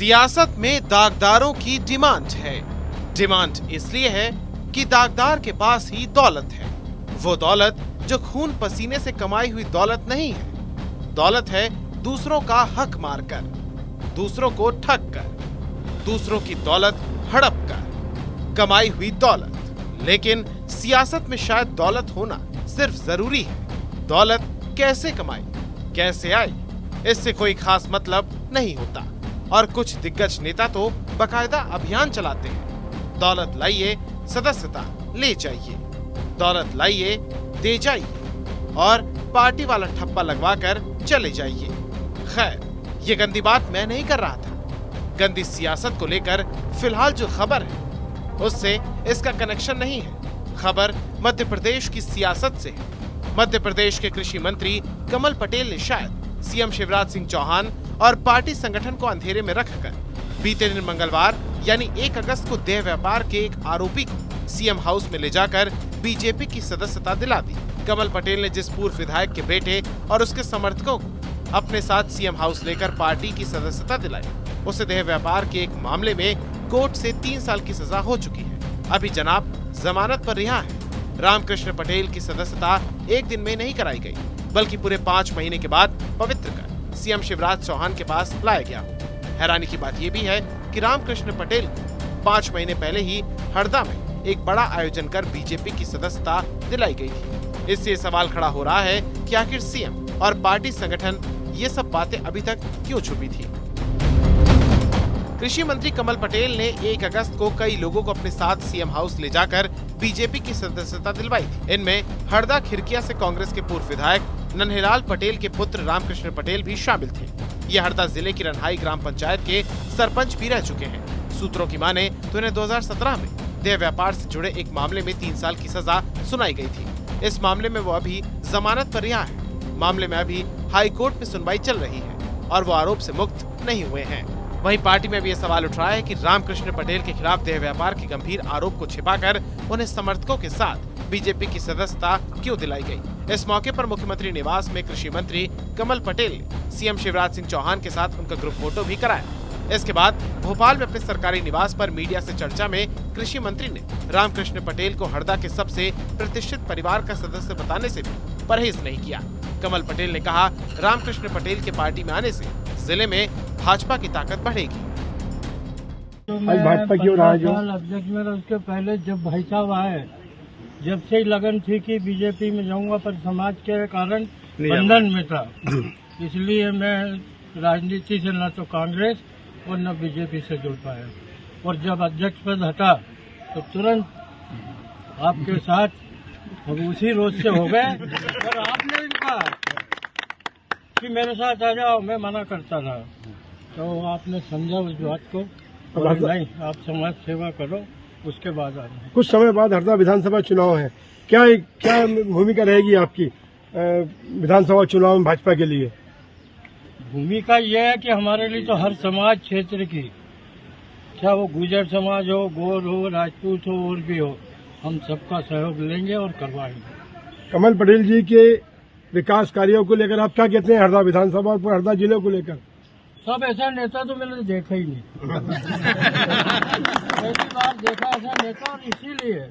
सियासत में दागदारों की डिमांड है। डिमांड इसलिए है कि दागदार के पास ही दौलत है। वो दौलत जो खून पसीने से कमाई हुई दौलत नहीं है। दौलत है दूसरों का हक मारकर, दूसरों को ठग कर, दूसरों की दौलत हड़प कर कमाई हुई दौलत। लेकिन सियासत में शायद दौलत होना सिर्फ जरूरी है। दौलत कैसे कमाई, कैसे आई, इससे कोई खास मतलब नहीं होता। और कुछ दिग्गज नेता तो बकायदा अभियान चलाते हैं। दौलत लाइए, सदस्यता ले जाइए, दौलत लाइए, दे जाइए और पार्टी वाला ठप्पा लगवाकर चले जाइए। खैर, ये गंदी बात मैं नहीं कर रहा था। गंदी सियासत को लेकर फिलहाल जो खबर है उससे इसका कनेक्शन नहीं है। खबर मध्य प्रदेश की सियासत से है। मध्य प्रदेश के कृषि मंत्री कमल पटेल ने शायद सीएम शिवराज सिंह चौहान और पार्टी संगठन को अंधेरे में रखकर बीते दिन मंगलवार यानी 1 अगस्त को देह व्यापार के एक आरोपी को सीएम हाउस में ले जाकर बीजेपी की सदस्यता दिला दी। कमल पटेल ने जिस पूर्व विधायक के बेटे और उसके समर्थकों को अपने साथ सीएम हाउस लेकर पार्टी की सदस्यता दिलाई, उसे देह व्यापार के एक मामले में कोर्ट से 3 साल की सजा हो चुकी है। अभी जनाब जमानत पर रिहा है। रामकृष्ण पटेल की सदस्यता एक दिन में नहीं कराई गई, बल्कि पूरे 5 महीने के बाद पवित्र कर सीएम शिवराज चौहान के पास लाया गया। हैरानी की बात यह भी है कि रामकृष्ण पटेल को 5 महीने पहले ही हरदा में एक बड़ा आयोजन कर बीजेपी की सदस्यता दिलाई गई थी। इससे सवाल खड़ा हो रहा है कि आखिर सीएम और पार्टी संगठन ये सब बातें अभी तक क्यों छुपी थी। कृषि मंत्री कमल पटेल ने 1 अगस्त को कई लोगों को अपने साथ सीएम हाउस ले जाकर बीजेपी की सदस्यता दिलवाई थी। इनमें हरदा खिरकिया से कांग्रेस के पूर्व विधायक नन्हेलाल पटेल के पुत्र रामकृष्ण पटेल भी शामिल थे। ये हरदा जिले की रनहाई ग्राम पंचायत के सरपंच भी रह चुके हैं। सूत्रों की माने तो इन्हें 2017 में देह व्यापार से जुड़े एक मामले में 3 साल की सजा सुनाई गई थी। इस मामले में वो अभी जमानत पर रिहा है। मामले में अभी हाई कोर्ट में सुनवाई चल रही है और वो आरोप से मुक्त नहीं हुए हैं। वहीं पार्टी में भी ये सवाल उठ रहा है कि रामकृष्ण पटेल के खिलाफ देह व्यापार के गंभीर आरोप को छिपाकर उन्हें समर्थकों के साथ बीजेपी की सदस्यता क्यों दिलाई गई। इस मौके पर मुख्यमंत्री निवास में कृषि मंत्री कमल पटेल ने सीएम शिवराज सिंह चौहान के साथ उनका ग्रुप फोटो भी कराया। इसके बाद भोपाल में अपने सरकारी निवास पर मीडिया से चर्चा में कृषि मंत्री ने रामकृष्ण पटेल को हरदा के सबसे प्रतिष्ठित परिवार का सदस्य बताने से भी परहेज नहीं किया। कमल पटेल ने कहा, रामकृष्ण पटेल के पार्टी में आने से जिले में भाजपा की ताकत बढ़ेगी। तो मैं भाजपा क्यों रहा जो अध्यक्ष मेरा उसके पहले जब भाई साहब आए, जब से ही लगन थी कि बीजेपी में जाऊंगा, पर समाज के कारण बंधन में था। इसलिए मैं राजनीति से न तो कांग्रेस और न बीजेपी से जुड़ पाया। और जब अध्यक्ष पद हटा तो तुरंत आपके साथ हम उसी रोज से हो गए। और आपने भी कहा कि मेरे साथ आ जाओ, मैं मना करता था, तो आपने समझा उस बात को। नहीं, आप समाज सेवा करो, उसके बाद आना। कुछ समय बाद हरदा विधानसभा चुनाव है, क्या भूमिका रहेगी आपकी विधानसभा चुनाव में भाजपा के लिए? भूमिका यह है कि हमारे लिए तो हर समाज क्षेत्र की, चाहे वो गुर्जर समाज हो, गोर हो, राजपूत हो और भी हो, हम सबका सहयोग लेंगे और करवाएंगे। कमल पटेल जी के विकास कार्यों को लेकर आप क्या कहते हैं हरदा विधानसभा और हरदा जिले को लेकर? सब ऐसा नेता तो मैंने देखा ही नहीं। पहली बार देखा ऐसा नेता, और इसीलिए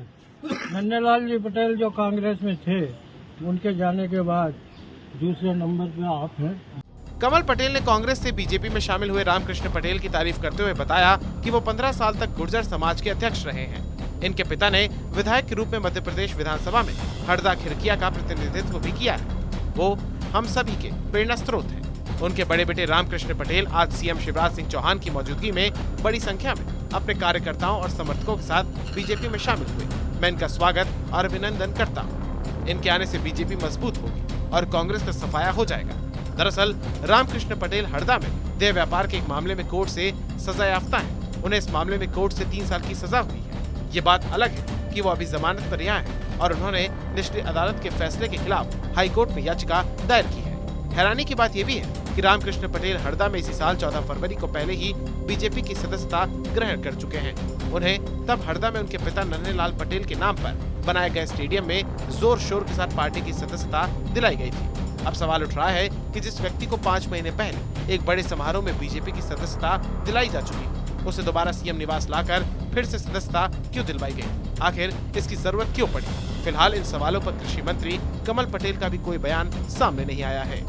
नन्हेलाल जी पटेल जो कांग्रेस में थे, उनके जाने के बाद दूसरे नंबर पे आप हैं। कमल पटेल ने कांग्रेस से बीजेपी में शामिल हुए रामकृष्ण पटेल की तारीफ करते हुए बताया कि वो 15 साल तक गुर्जर समाज के अध्यक्ष रहे हैं। इनके पिता ने विधायक के रूप में मध्य प्रदेश विधानसभा में हरदा खिरकिया का प्रतिनिधित्व भी किया है। वो हम सभी के प्रेरणा स्रोत हैं। उनके बड़े बेटे रामकृष्ण पटेल आज सीएम शिवराज सिंह चौहान की मौजूदगी में बड़ी संख्या में अपने कार्यकर्ताओं और समर्थकों के साथ बीजेपी में शामिल हुए। मैं इनका स्वागत और अभिनंदन करता हूँ। इनके आने से बीजेपी मजबूत होगी और कांग्रेस का सफाया हो जाएगा। दरअसल रामकृष्ण पटेल हरदा में देह व्यापार के एक मामले में कोर्ट से सजा याफ्ता है। उन्हें इस मामले में कोर्ट से 3 साल की सजा हुई है। ये बात अलग है कि वो अभी जमानत पर रिहा है और उन्होंने निचली अदालत के फैसले के खिलाफ हाई कोर्ट में याचिका दायर की है। हैरानी की बात यह भी है कि रामकृष्ण पटेल हरदा में इसी साल 14 फरवरी को पहले ही बीजेपी की सदस्यता ग्रहण कर चुके हैं। उन्हें तब हरदा में उनके पिता नन्हेलाल पटेल के नाम पर बनाए गए स्टेडियम में जोर शोर के साथ पार्टी की सदस्यता दिलाई गई थी। अब सवाल उठ रहा है कि जिस व्यक्ति को 5 महीने पहले एक बड़े समारोह में बीजेपी की सदस्यता दिलाई जा चुकी, उसे दोबारा सीएम निवास लाकर फिर से सदस्यता क्यों दिलवाई गई? आखिर इसकी जरूरत क्यों पड़ी? फिलहाल इन सवालों पर कृषि मंत्री कमल पटेल का भी कोई बयान सामने नहीं आया है।